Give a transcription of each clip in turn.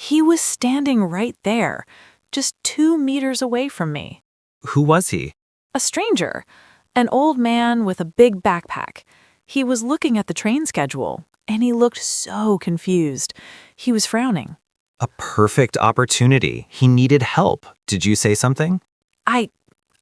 He was standing right there, just 2 meters away from me. Who was he? A stranger, an old man with a big backpack. He was looking at the train schedule, and he looked so confused. He was frowning. A perfect opportunity. He needed help. Did you say something? I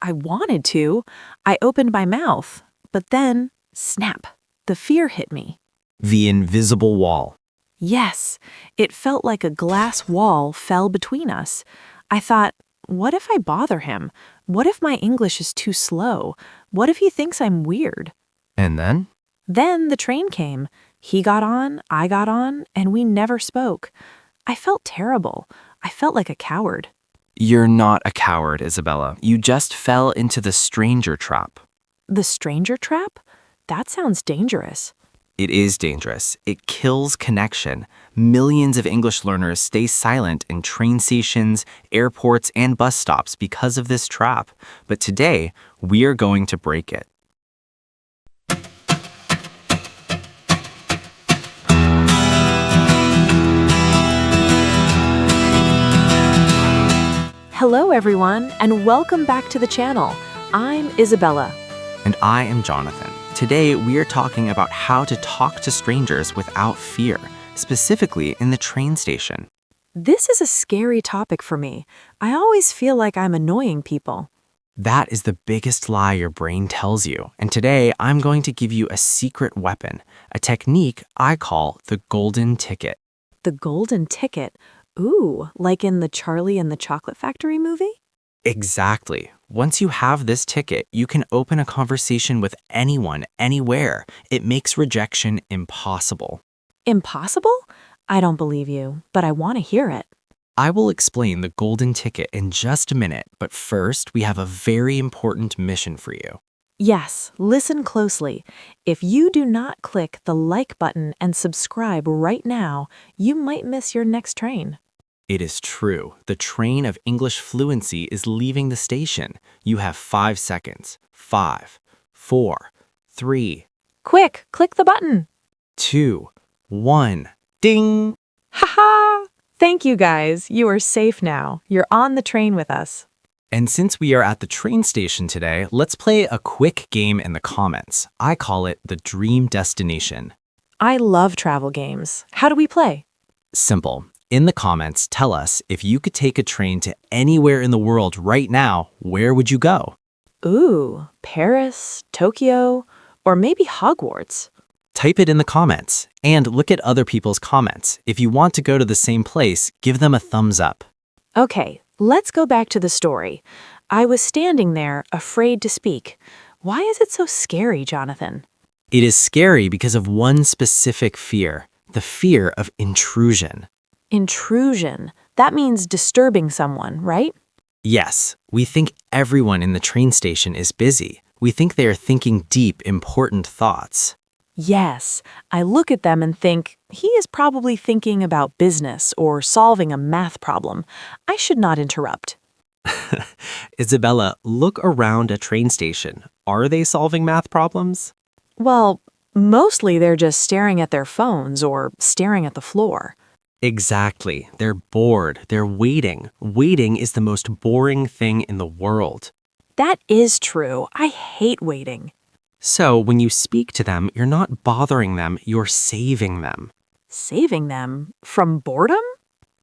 wanted to. I opened my mouth, but then, snap, the fear hit me. The invisible wall. Yes, it felt like a glass wall fell between us. I thought, what if I bother him? What if my English is too slow? What if he thinks I'm weird? And then? Then the train came. He got on, I got on, and we never spoke. I felt terrible. I felt like a coward. You're not a coward, Isabella. You just fell into the stranger trap. The stranger trap? That sounds dangerous. It is dangerous. It kills connection. Millions of English learners stay silent in train stations, airports, and bus stops because of this trap. But today, we are going to break it. Hello, everyone, and welcome back to the channel. I'm Isabella. And I am Jonathan. Today, we are talking about how to talk to strangers without fear, specifically in the train station. This is a scary topic for me. I always feel like I'm annoying people. That is the biggest lie your brain tells you. And today, I'm going to give you a secret weapon, a technique I call the golden ticket. The golden ticket? Ooh, like in the Charlie and the Chocolate Factory movie? Exactly. Once you have this ticket, you can open a conversation with anyone, anywhere. It makes rejection impossible. Impossible? I don't believe you, but I want to hear it. I will explain the golden ticket in just a minute, but first, we have a very important mission for you. Yes, listen closely. If you do not click the like button and subscribe right now, you might miss your next train. It is true. The train of English fluency is leaving the station. You have 5 seconds. 5, 4, 3, Quick, click the button. 2, 1. Ding! Haha! Thank you guys. You are safe now. You're on the train with us. And since we are at the train station today, let's play a quick game in the comments. I call it the dream destination. I love travel games. How do we play? Simple. In the comments, tell us if you could take a train to anywhere in the world right now, where would you go? Ooh, Paris, Tokyo, or maybe Hogwarts. Type it in the comments and look at other people's comments. If you want to go to the same place, give them a thumbs up. Okay, let's go back to the story. I was standing there, afraid to speak. Why is it so scary, Jonathan? It is scary because of one specific fear, the fear of intrusion. Intrusion. That means disturbing someone, right? Yes, we think everyone in the train station is busy. We think they are thinking deep, important thoughts. Yes, I look at them and think, he is probably thinking about business or solving a math problem. I should not interrupt. Isabella, look around a train station. Are they solving math problems? Well, mostly they're just staring at their phones or staring at the floor. Exactly. They're bored. They're waiting. Waiting is the most boring thing in the world. That is true. I hate waiting. So when you speak to them, you're not bothering them, you're saving them. Saving them from boredom?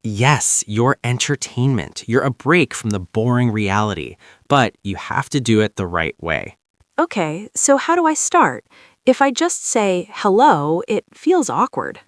Yes, you're entertainment. You're a break from the boring reality, but you have to do it the right way. Okay, so how do I start? If I just say hello, it feels awkward.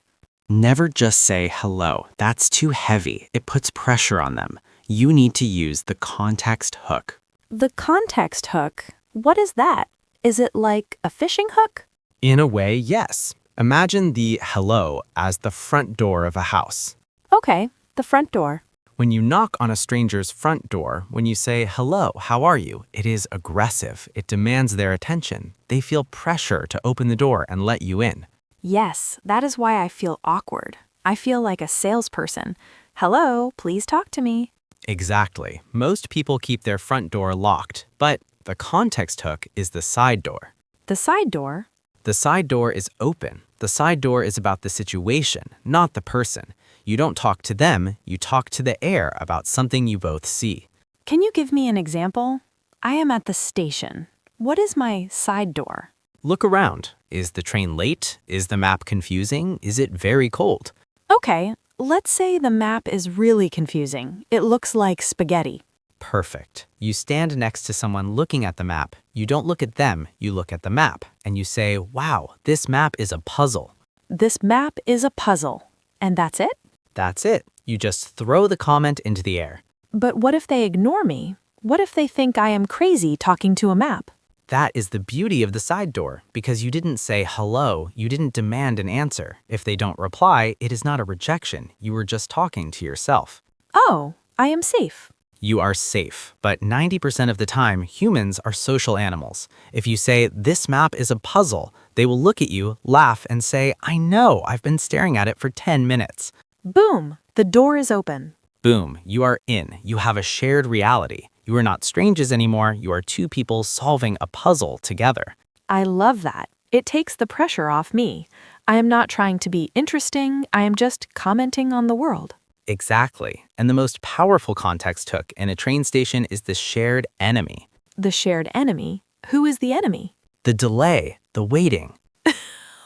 Never just say hello. That's too heavy. It puts pressure on them. You need to use the context hook. The context hook? What is that? Is it like a fishing hook? In a way, yes. Imagine the hello as the front door of a house. Okay, the front door. When you knock on a stranger's front door, when you say, hello, how are you? It is aggressive. It demands their attention. They feel pressure to open the door and let you in. Yes, that is why I feel awkward. I feel like a salesperson. Hello, please talk to me. Exactly. Most people keep their front door locked, but the context hook is the side door. The side door? The side door is open. The side door is about the situation, not the person. You don't talk to them, you talk to the air about something you both see. Can you give me an example? I am at the station. What is my side door? Look around. Is the train late? Is the map confusing? Is it very cold? Okay, let's say the map is really confusing. It looks like spaghetti. Perfect. You stand next to someone looking at the map. You don't look at them, you look at the map. And you say, wow, this map is a puzzle. This map is a puzzle. And that's it? That's it. You just throw the comment into the air. But what if they ignore me? What if they think I am crazy talking to a map? That is the beauty of the side door, because you didn't say hello, you didn't demand an answer. If they don't reply, it is not a rejection. You were just talking to yourself. Oh, I am safe. You are safe, but 90% of the time, humans are social animals. If you say, this map is a puzzle, they will look at you, laugh, and say, I know, I've been staring at it for 10 minutes. Boom, the door is open. Boom, you are in. You have a shared reality. You are not strangers anymore. You are two people solving a puzzle together. I love that. It takes the pressure off me. I am not trying to be interesting. I am just commenting on the world. Exactly. And the most powerful context hook in a train station is the shared enemy. The shared enemy? Who is the enemy? The delay, the waiting.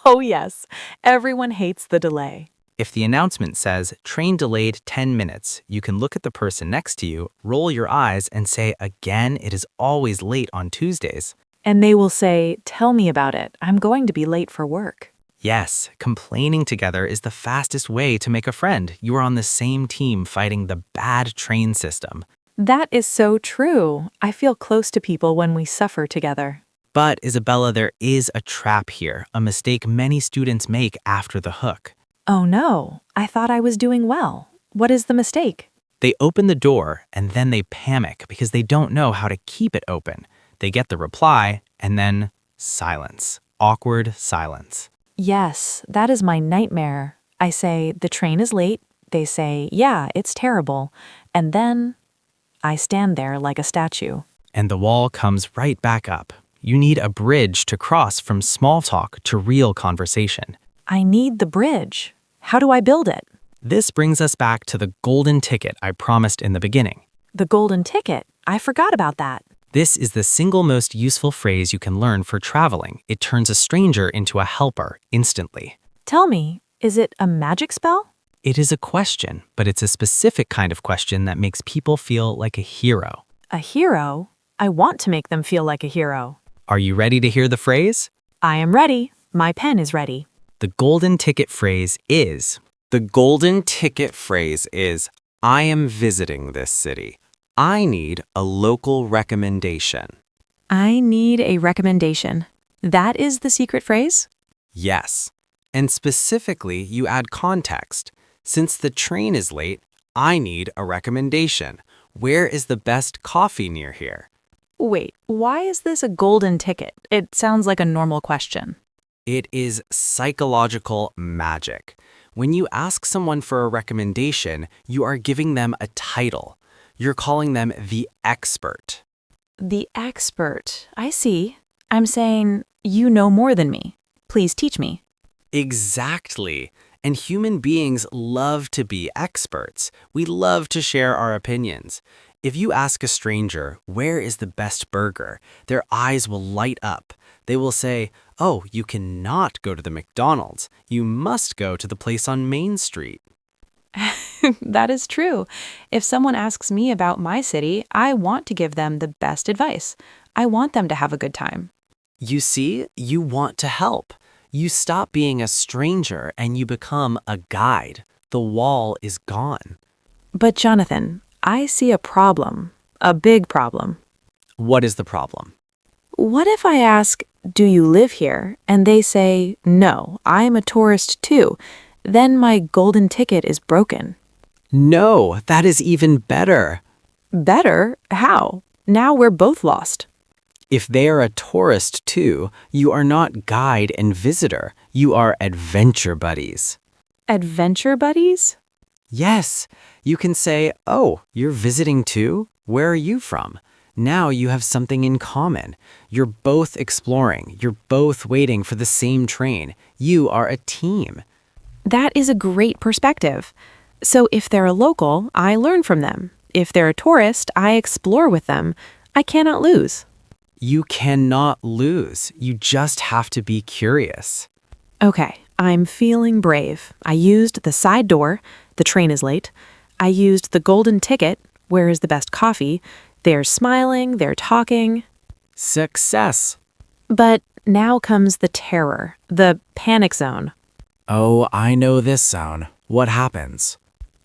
Oh yes, everyone hates the delay. If the announcement says, train delayed 10 minutes, you can look at the person next to you, roll your eyes, and say, again, it is always late on Tuesdays. And they will say, tell me about it. I'm going to be late for work. Yes, complaining together is the fastest way to make a friend. You are on the same team fighting the bad train system. That is so true. I feel close to people when we suffer together. But, Isabella, there is a trap here, a mistake many students make after the hook. Oh no, I thought I was doing well. What is the mistake? They open the door and then they panic because they don't know how to keep it open. They get the reply and then silence. Awkward silence. Yes, that is my nightmare. I say, the train is late. They say, yeah, it's terrible. And then I stand there like a statue. And the wall comes right back up. You need a bridge to cross from small talk to real conversation. I need the bridge. How do I build it? This brings us back to the golden ticket I promised in the beginning. The golden ticket? I forgot about that. This is the single most useful phrase you can learn for traveling. It turns a stranger into a helper instantly. Tell me, is it a magic spell? It is a question, but it's a specific kind of question that makes people feel like a hero. A hero? I want to make them feel like a hero. Are you ready to hear the phrase? I am ready. My pen is ready. The golden ticket phrase is, I am visiting this city. I need a local recommendation. I need a recommendation. That is the secret phrase? Yes. And specifically, you add context. Since the train is late, I need a recommendation. Where is the best coffee near here? Wait, why is this a golden ticket? It sounds like a normal question. It is psychological magic. When you ask someone for a recommendation, you are giving them a title. You're calling them the expert. The expert. I see. I'm saying, you know more than me. Please teach me. Exactly. And human beings love to be experts. We love to share our opinions. If you ask a stranger, where is the best burger? Their eyes will light up. They will say, oh, you cannot go to the McDonald's. You must go to the place on Main Street. That is true. If someone asks me about my city, I want to give them the best advice. I want them to have a good time. You see, you want to help. You stop being a stranger and you become a guide. The wall is gone. But Jonathan, I see a problem. A big problem. What is the problem? What if I ask, do you live here? And they say, no, I am a tourist too. Then my golden ticket is broken. No, that is even better. Better? How? Now we're both lost. If they are a tourist too, you are not guide and visitor. You are adventure buddies. Adventure buddies? Yes, you can say, oh, you're visiting too? Where are you from? Now you have something in common. You're both exploring. You're both waiting for the same train. You are a team. That is a great perspective. So if they're a local, I learn from them. If they're a tourist, I explore with them. I cannot lose. You cannot lose. You just have to be curious. Okay, I'm feeling brave. I used the side door. The train is late. I used the golden ticket. Where is the best coffee? They're smiling, they're talking. Success. But now comes the terror, the panic zone. Oh, I know this zone. What happens?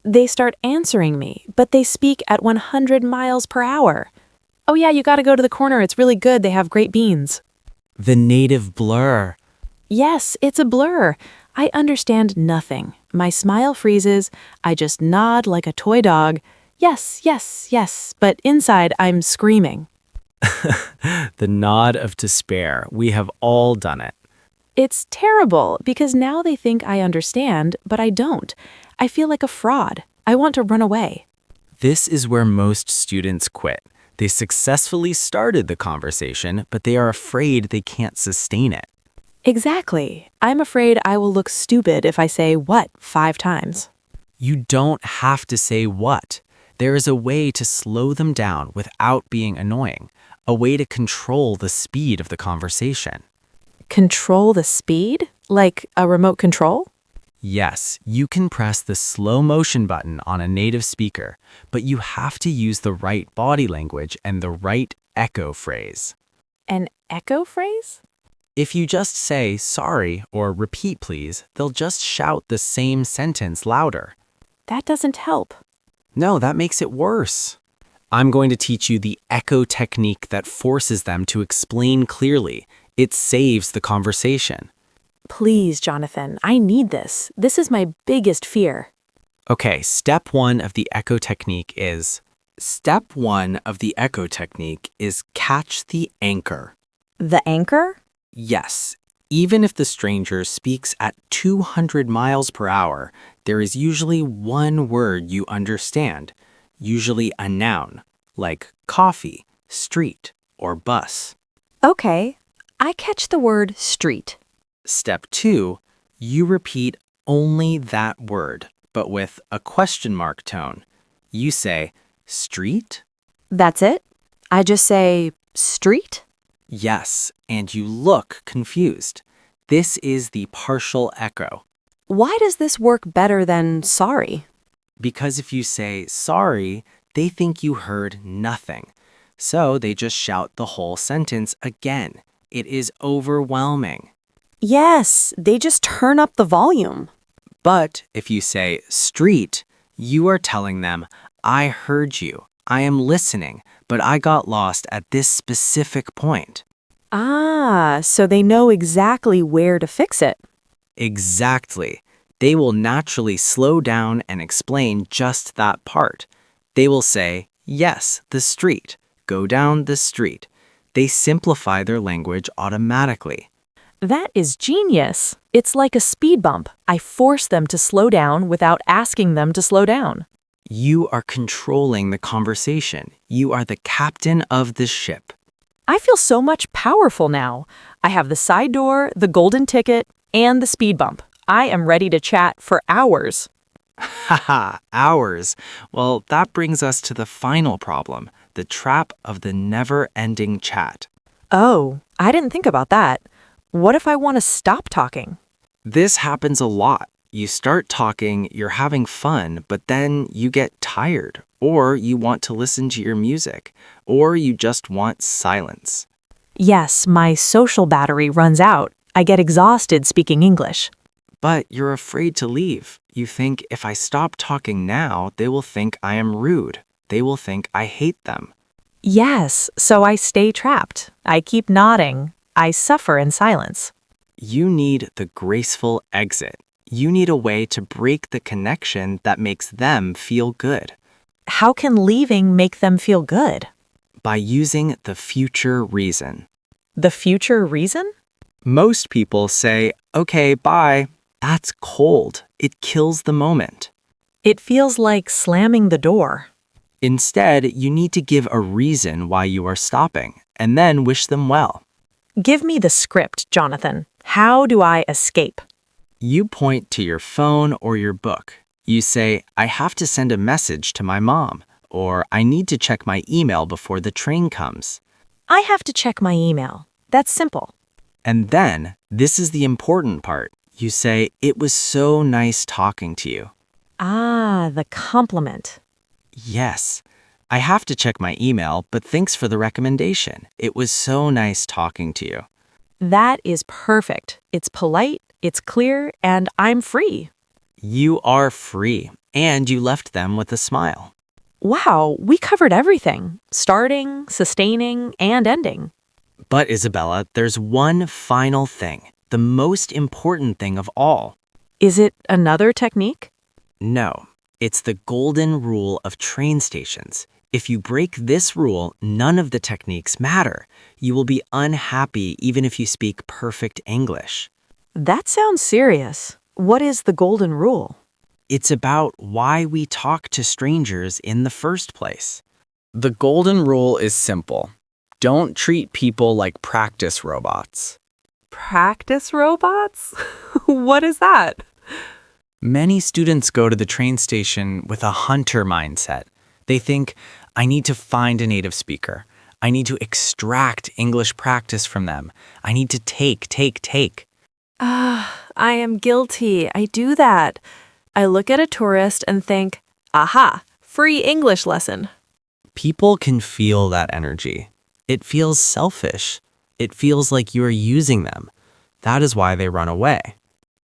They start answering me, but they speak at 100 miles per hour. Oh yeah, you gotta go to the corner. It's really good. They have great beans. The native blur. Yes, it's a blur. I understand nothing. My smile freezes. I just nod like a toy dog. Yes, yes, yes. But inside, I'm screaming. The nod of despair. We have all done it. It's terrible because now they think I understand, but I don't. I feel like a fraud. I want to run away. This is where most students quit. They successfully started the conversation, but they are afraid they can't sustain it. Exactly. I'm afraid I will look stupid if I say what 5 times. You don't have to say what. There is a way to slow them down without being annoying, a way to control the speed of the conversation. Control the speed? Like a remote control? Yes, you can press the slow motion button on a native speaker, but you have to use the right body language and the right echo phrase. An echo phrase? If you just say sorry or repeat please, they'll just shout the same sentence louder. That doesn't help. No, that makes it worse. I'm going to teach you the echo technique that forces them to explain clearly. It saves the conversation. Please, Jonathan, I need this. This is my biggest fear. Okay, step one of the echo technique is catch the anchor. The anchor? Yes, even if the stranger speaks at 200 miles per hour, there is usually one word you understand, usually a noun, like coffee, street, or bus. Okay, I catch the word street. Step 2, you repeat only that word, but with a question mark tone. You say, street? That's it? I just say street? Yes, and you look confused. This is the partial echo. Why does this work better than sorry? Because if you say sorry, they think you heard nothing. So they just shout the whole sentence again. It is overwhelming. Yes, they just turn up the volume. But if you say street, you are telling them, I heard you. I am listening, but I got lost at this specific point. Ah, so they know exactly where to fix it. Exactly. They will naturally slow down and explain just that part. They will say, yes, the street. Go down the street. They simplify their language automatically. That is genius. It's like a speed bump. I force them to slow down without asking them to slow down. You are controlling the conversation. You are the captain of the ship. I feel so much powerful now. I have the side door, the golden ticket, and the speed bump. I am ready to chat for hours. Haha, hours. Well, that brings us to the final problem, the trap of the never-ending chat. Oh, I didn't think about that. What if I want to stop talking? This happens a lot. You start talking, you're having fun, but then you get tired, or you want to listen to your music, or you just want silence. Yes, my social battery runs out. I get exhausted speaking English. But you're afraid to leave. You think if I stop talking now, they will think I am rude. They will think I hate them. Yes, so I stay trapped. I keep nodding. I suffer in silence. You need the graceful exit. You need a way to break the connection that makes them feel good. How can leaving make them feel good? By using the future reason. The future reason? Most people say, okay, bye. That's cold. It kills the moment. It feels like slamming the door. Instead, you need to give a reason why you are stopping, and then wish them well. Give me the script, Jonathan. How do I escape? You point to your phone or your book. You say, I have to send a message to my mom, or I need to check my email before the train comes. I have to check my email. That's simple. And then, this is the important part. You say, it was so nice talking to you. Ah, the compliment. Yes, I have to check my email, but thanks for the recommendation. It was so nice talking to you. That is perfect. It's polite, it's clear, and I'm free. You are free, and you left them with a smile. Wow, we covered everything. Starting, sustaining, and ending. But Isabella, there's one final thing, the most important thing of all. Is it another technique? No, it's the golden rule of train stations. If you break this rule, none of the techniques matter. You will be unhappy even if you speak perfect English. That sounds serious. What is the golden rule? It's about why we talk to strangers in the first place. The golden rule is simple. Don't treat people like practice robots. Practice robots? What is that? Many students go to the train station with a hunter mindset. They think, I need to find a native speaker. I need to extract English practice from them. I need to take. I am guilty. I do that. I look at a tourist and think, aha, free English lesson. People can feel that energy. It feels selfish. It feels like you are using them. That is why they run away.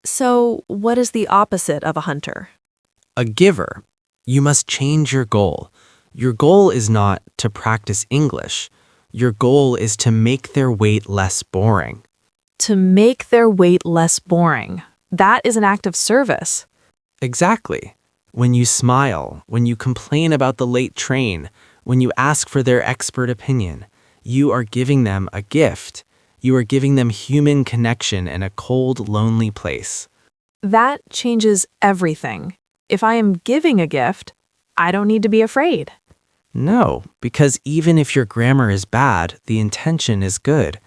So, what is the opposite of a hunter? A giver. You must change your goal. Your goal is not to practice English. Your goal is to make their wait less boring. To make their wait less boring. That is an act of service. Exactly. When you smile, when you complain about the late train, when you ask for their expert opinion, you are giving them a gift. You are giving them human connection in a cold, lonely place. That changes everything. If I am giving a gift, I don't need to be afraid. No, because even if your grammar is bad, the intention is good.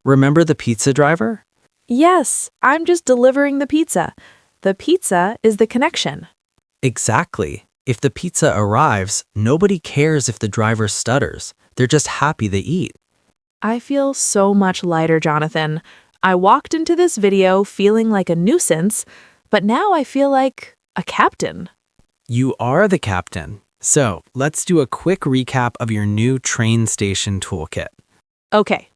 Remember the pizza driver? Yes, I'm just delivering the pizza. The pizza is the connection. Exactly. If the pizza arrives, nobody cares if the driver stutters. They're just happy they eat. I feel so much lighter, Jonathan. I walked into this video feeling like a nuisance, but now I feel like a captain. You are the captain. So, let's do a quick recap of your new train station toolkit. Okay,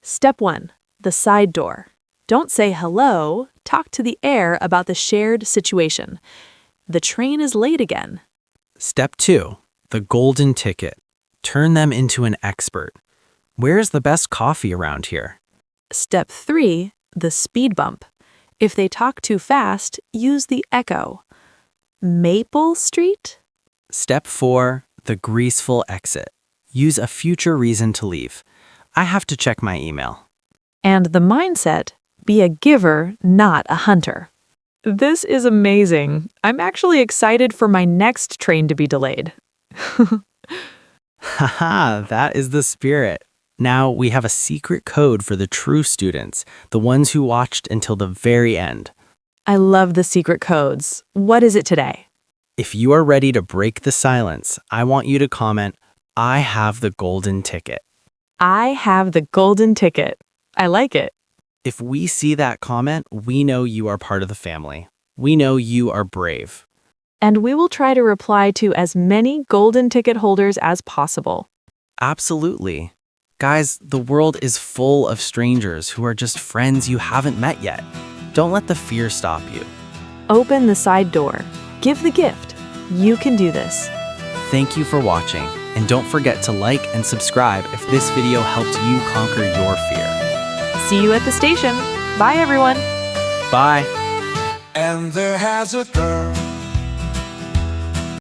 step 1, the side door. Don't say hello, talk to the air about the shared situation. The train is late again. Step 2, the golden ticket. Turn them into an expert. Where's the best coffee around here? Step 3, the speed bump. If they talk too fast, use the echo. Maple Street? Step 4, the graceful exit. Use a future reason to leave. I have to check my email. And the mindset, be a giver, not a hunter. This is amazing. I'm actually excited for my next train to be delayed. Haha, that is the spirit. Now we have a secret code for the true students, the ones who watched until the very end. I love the secret codes. What is it today? If you are ready to break the silence, I want you to comment, I have the golden ticket. I have the golden ticket. I like it. If we see that comment, we know you are part of the family. We know you are brave. And we will try to reply to as many golden ticket holders as possible. Absolutely. Guys, the world is full of strangers who are just friends you haven't met yet. Don't let the fear stop you. Open the side door. Give the gift. You can do this. Thank you for watching, and don't forget to like and subscribe if this video helped you conquer your fear. See you at the station. Bye, everyone. Bye. And there has a girl